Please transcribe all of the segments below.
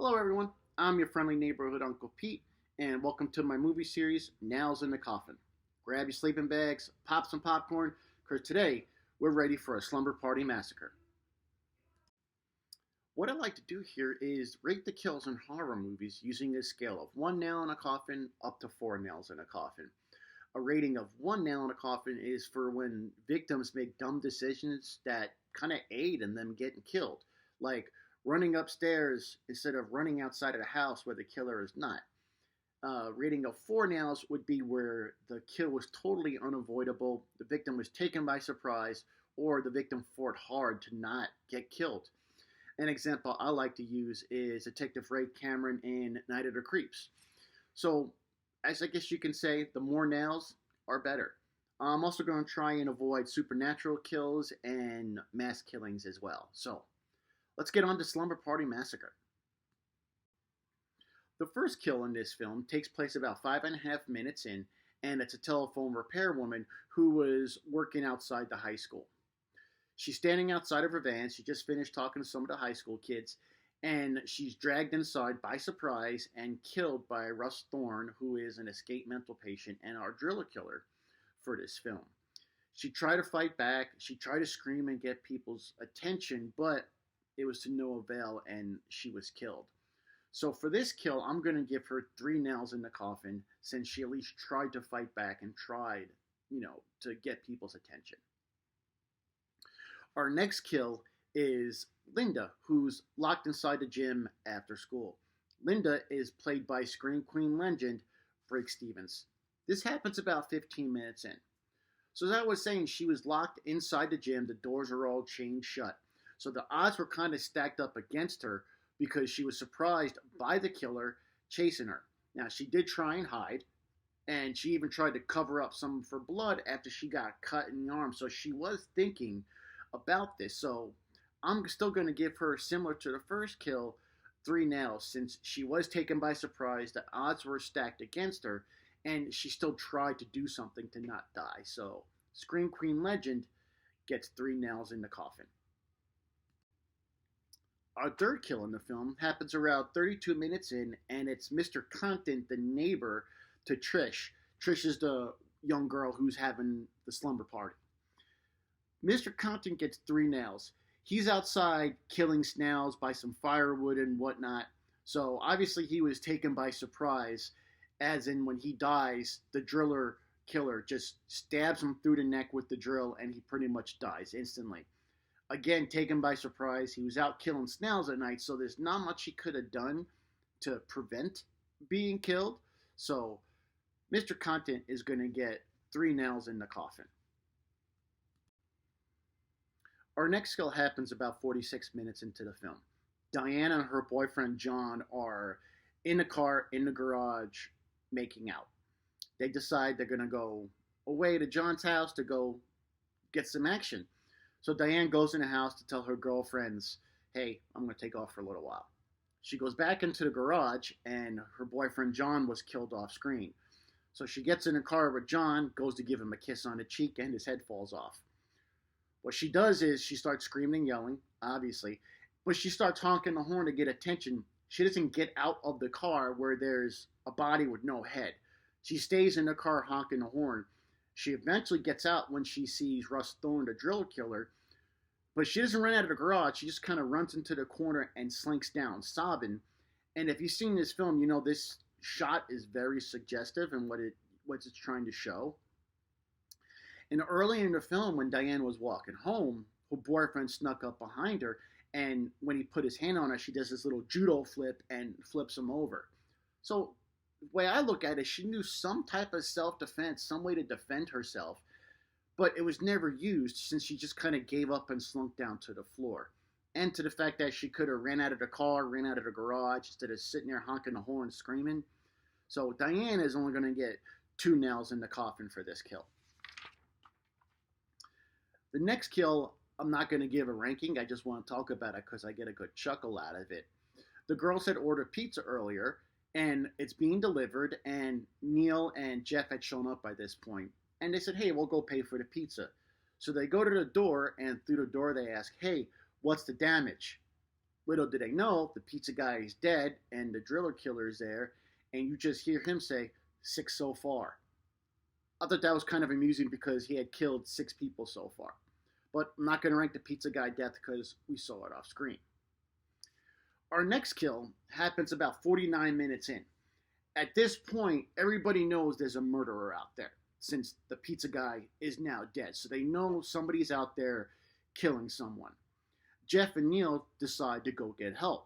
Hello, everyone. I'm your friendly neighborhood Uncle Pete, and welcome to my movie series, Nails in the Coffin. Grab your sleeping bags, pop some popcorn, because today we're ready for a slumber party massacre. What I like to do here is rate the kills in horror movies using a scale of 1 nail in a coffin up to 4 nails in a coffin. A rating of 1 nail in a coffin is for when victims make dumb decisions that kind of aid in them getting killed, like running upstairs instead of running outside of the house where the killer is not. Rating of 4 nails would be where the kill was totally unavoidable, the victim was taken by surprise, or the victim fought hard to not get killed. An example I like to use is Detective Ray Cameron in Night of the Creeps. So, as I guess you can say, the more nails are better. I'm also going to try and avoid supernatural kills and mass killings as well. So, let's get on to Slumber Party Massacre. The first kill in this film takes place about 5.5 minutes in, and it's a telephone repair woman who was working outside the high school. She's standing outside of her van. She just finished talking to some of the high school kids, and she's dragged inside by surprise and killed by Russ Thorne, who is an escaped mental patient and our driller killer for this film. She tried to fight back. She tried to scream and get people's attention, but it was to no avail, and she was killed. So for this kill, I'm going to give her 3 nails in the coffin, since she at least tried to fight back and tried, to get people's attention. Our next kill is Linda, who's locked inside the gym after school. Linda is played by Scream Queen legend Briggs Stevens. This happens about 15 minutes in. So as I was saying, she was locked inside the gym. The doors are all chained shut. So the odds were kind of stacked up against her because she was surprised by the killer chasing her. Now, she did try and hide, and she even tried to cover up some of her blood after she got cut in the arm. So she was thinking about this. So I'm still going to give her, similar to the first kill, 3 nails, since she was taken by surprise. The odds were stacked against her, and she still tried to do something to not die. So Scream Queen legend gets 3 nails in the coffin. Our third kill in the film happens around 32 minutes in, and it's Mr. Compton, the neighbor to Trish. Trish is the young girl who's having the slumber party. Mr. Compton gets 3 nails. He's outside killing snails by some firewood and whatnot. So obviously he was taken by surprise, as in when he dies, the driller killer just stabs him through the neck with the drill and he pretty much dies instantly. Again, taken by surprise. He was out killing snails at night, so there's not much he could have done to prevent being killed. So Mr. Compton is going to get 3 nails in the coffin. Our next kill happens about 46 minutes into the film. Diane and her boyfriend John are in the car in the garage making out. They decide they're going to go away to John's house to go get some action. So Diane goes in the house to tell her girlfriends, hey, I'm going to take off for a little while. She goes back into the garage, and her boyfriend John was killed off screen. So she gets in the car with John, goes to give him a kiss on the cheek, and his head falls off. What she does is she starts screaming and yelling, obviously, but she starts honking the horn to get attention. She doesn't get out of the car where there's a body with no head. She stays in the car honking the horn. She eventually gets out when she sees Russ Thorne, the drill killer, but she doesn't run out of the garage. She just kind of runs into the corner and slinks down, sobbing. And if you've seen this film, you know this shot is very suggestive in what it's trying to show. And early in the film, when Diane was walking home, her boyfriend snuck up behind her, and when he put his hand on her, she does this little judo flip and flips him over. So the way I look at it, she knew some type of self-defense, some way to defend herself, but it was never used since she just kind of gave up and slunk down to the floor. And to the fact that she could have ran out of the car, ran out of the garage, instead of sitting there honking the horn screaming. So Diane is only going to get 2 nails in the coffin for this kill. The next kill, I'm not going to give a ranking. I just want to talk about it because I get a good chuckle out of it. The girls had ordered pizza earlier, and it's being delivered, and Neil and Jeff had shown up by this point. And they said, hey, we'll go pay for the pizza. So they go to the door, and through the door they ask, hey, what's the damage? Little did they know, the pizza guy is dead and the driller killer is there, and you just hear him say, 6 so far. I thought that was kind of amusing because he had killed 6 people so far. But I'm not going to rank the pizza guy death because we saw it off screen. Our next kill happens about 49 minutes in. At this point, everybody knows there's a murderer out there since the pizza guy is now dead. So they know somebody's out there killing someone. Jeff and Neil decide to go get help.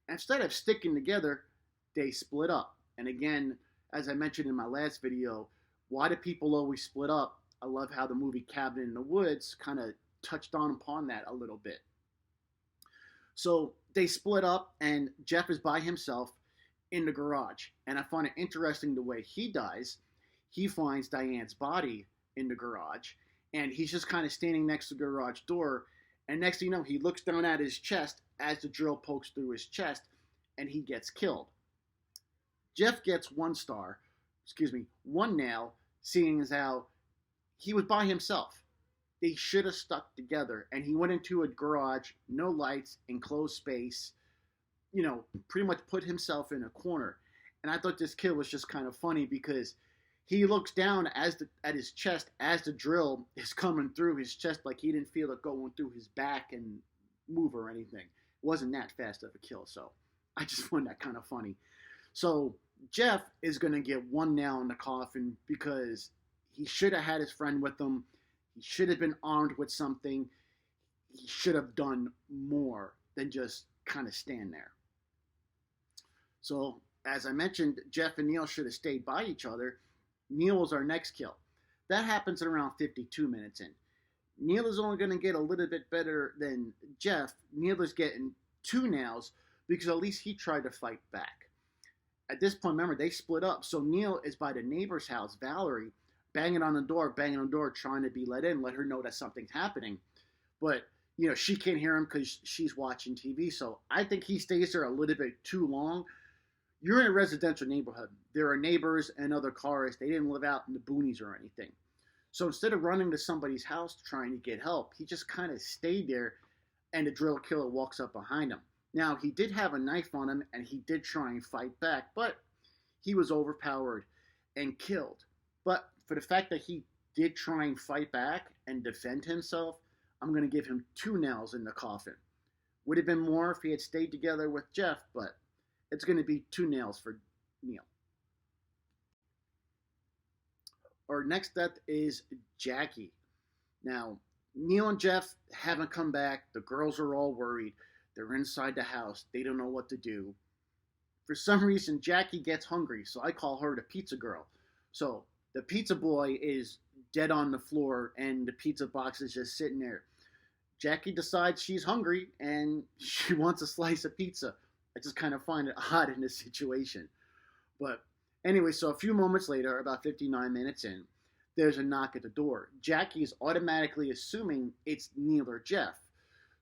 Instead of sticking together, they split up. And again, as I mentioned in my last video, why do people always split up? I love how the movie Cabin in the Woods kind of touched upon that a little bit. So they split up, and Jeff is by himself in the garage. And I find it interesting the way he dies. He finds Diane's body in the garage, and he's just kind of standing next to the garage door. And next thing you know, he looks down at his chest as the drill pokes through his chest, and he gets killed. Jeff gets 1 nail, seeing as how he was by himself. They should have stuck together, and he went into a garage, no lights, enclosed space, pretty much put himself in a corner. And I thought this kill was just kind of funny because he looks down at his chest as the drill is coming through his chest, like he didn't feel it going through his back and move or anything. It wasn't that fast of a kill, so I just found that kind of funny. So Jeff is going to get 1 nail in the coffin because he should have had his friend with him. He should have been armed with something. He should have done more than just kind of stand there. So, as I mentioned, Jeff and Neil should have stayed by each other. Neil was our next kill. That happens at around 52 minutes in. Neil is only going to get a little bit better than Jeff. Neil is getting 2 nails because at least he tried to fight back. At this point, remember, they split up. So Neil is by the neighbor's house, Valerie, banging on the door, trying to be let in, let her know that something's happening. But, she can't hear him because she's watching TV. So I think he stays there a little bit too long. You're in a residential neighborhood. There are neighbors and other cars. They didn't live out in the boonies or anything. So instead of running to somebody's house trying to get help, he just kind of stayed there, and the drill killer walks up behind him. Now, he did have a knife on him, and he did try and fight back, but he was overpowered and killed. But for the fact that he did try and fight back and defend himself, I'm going to give him 2 nails in the coffin. Would have been more if he had stayed together with Jeff, but it's going to be 2 nails for Neil. Our next death is Jackie. Now, Neil and Jeff haven't come back. The girls are all worried. They're inside the house. They don't know what to do. For some reason, Jackie gets hungry, so I call her the pizza girl. So the pizza boy is dead on the floor, and the pizza box is just sitting there. Jackie decides she's hungry, and she wants a slice of pizza. I just kind of find it odd in this situation. But anyway, so a few moments later, about 59 minutes in, there's a knock at the door. Jackie is automatically assuming it's Neil or Jeff.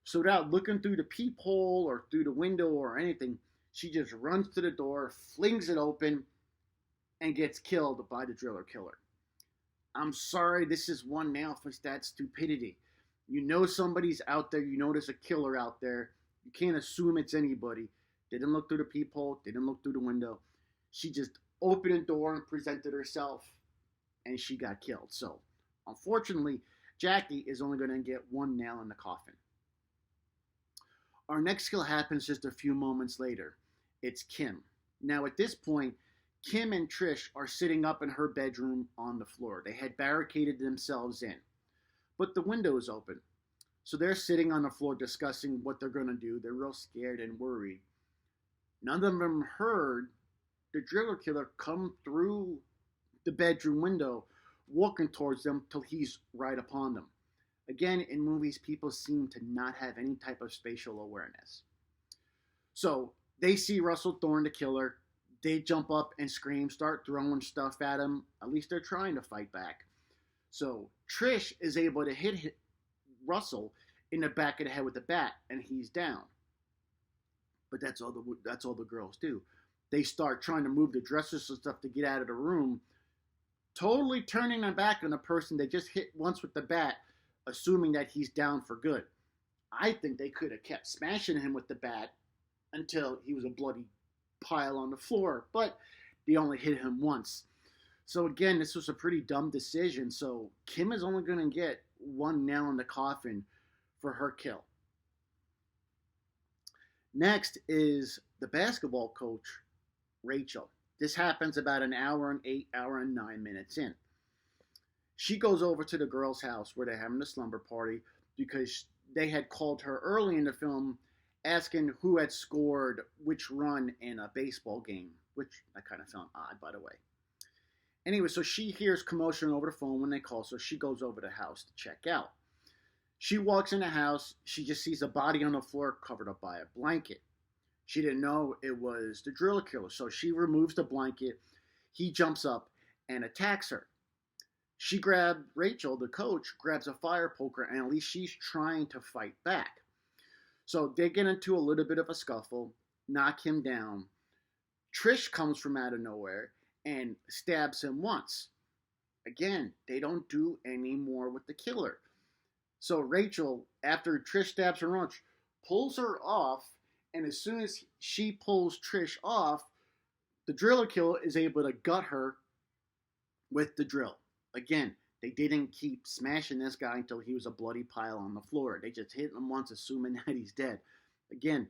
So without looking through the peephole or through the window or anything, she just runs to the door, flings it open, and gets killed by the driller killer. I'm sorry, this is 1 nail for that stupidity. You know somebody's out there. You know there's a killer out there. You can't assume it's anybody. Didn't look through the peephole. Didn't look through the window. She just opened the door and presented herself, and she got killed. So, unfortunately, Jackie is only going to get 1 nail in the coffin. Our next kill happens just a few moments later. It's Kim. Now, at this point, Kim and Trish are sitting up in her bedroom on the floor. They had barricaded themselves in, but the window is open. So they're sitting on the floor discussing what they're going to do. They're real scared and worried. None of them heard the driller killer come through the bedroom window, walking towards them till he's right upon them. Again, in movies, people seem to not have any type of spatial awareness. So they see Russell Thorne, the killer. They jump up and scream, start throwing stuff at him. At least they're trying to fight back. So Trish is able to hit Russell in the back of the head with a bat, and he's down. But that's all the girls do. They start trying to move the dressers and stuff to get out of the room, totally turning their back on the person they just hit once with the bat, assuming that he's down for good. I think they could have kept smashing him with the bat until he was a bloody pile on the floor, but they only hit him once. So again, this was a pretty dumb decision. So Kim is only going to get one nail in the coffin for her kill. Next is the basketball coach, Rachel. This happens about an hour and 9 minutes in. She goes over to the girls' house where they're having a slumber party because they had called her early in the film asking who had scored which run in a baseball game, which I kind of found odd, by the way. Anyway, so she hears commotion over the phone when they call, so she goes over to the house to check out. She walks in the house. She just sees a body on the floor covered up by a blanket. She didn't know it was the driller killer, so she removes the blanket. He jumps up and attacks her. Rachel, the coach, grabs a fire poker, and at least she's trying to fight back. So they get into a little bit of a scuffle, knock him down. Trish comes from out of nowhere and stabs him once. Again, they don't do any more with the killer. So Rachel, after Trish stabs her once, pulls her off, and as soon as she pulls Trish off, the driller killer is able to gut her with the drill. Again, they didn't keep smashing this guy until he was a bloody pile on the floor. They just hit him once, assuming that he's dead. Again,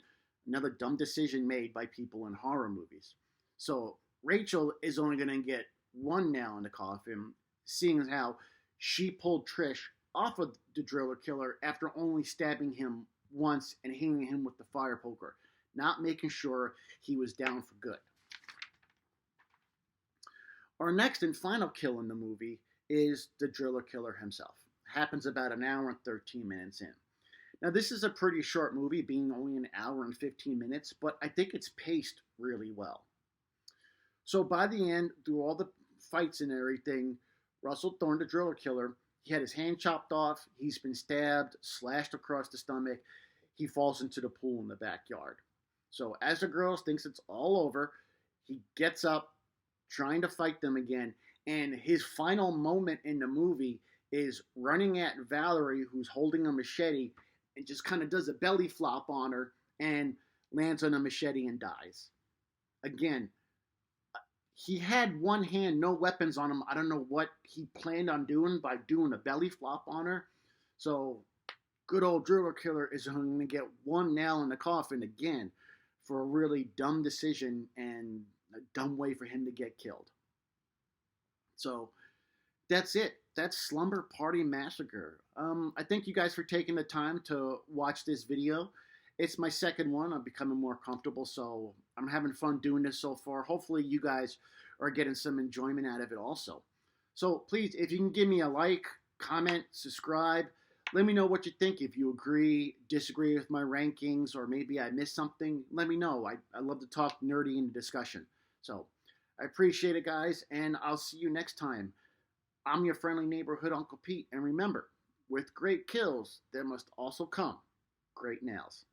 another dumb decision made by people in horror movies. So Rachel is only going to get one nail in the coffin, seeing how she pulled Trish off of the driller killer after only stabbing him once and hitting him with the fire poker, not making sure he was down for good. Our next and final kill in the movie is the driller killer himself. Happens about an hour and 13 minutes in. Now, this is a pretty short movie, being only an hour and 15 minutes, but I think it's paced really well. So by the end, through all the fights and everything, Russell Thorne, the driller killer, he had his hand chopped off, he's been stabbed, slashed across the stomach, he falls into the pool in the backyard. So as the girls thinks it's all over, he gets up, trying to fight them again, and his final moment in the movie is running at Valerie, who's holding a machete, and just kind of does a belly flop on her and lands on a machete and dies. Again, he had one hand, no weapons on him. I don't know what he planned on doing by doing a belly flop on her. So, good old driller killer is going to get one nail in the coffin again for a really dumb decision and a dumb way for him to get killed. So, that's it. That's Slumber Party Massacre. I thank you guys for taking the time to watch this video. It's my second one. I'm becoming more comfortable, so I'm having fun doing this so far. Hopefully you guys are getting some enjoyment out of it also. So please, if you can give me a like, comment, subscribe, let me know what you think. If you agree, disagree with my rankings, or maybe I missed something, let me know. I love to talk nerdy in the discussion. So I appreciate it, guys, and I'll see you next time. I'm your friendly neighborhood Uncle Pete, and remember, with great kills, there must also come great nails.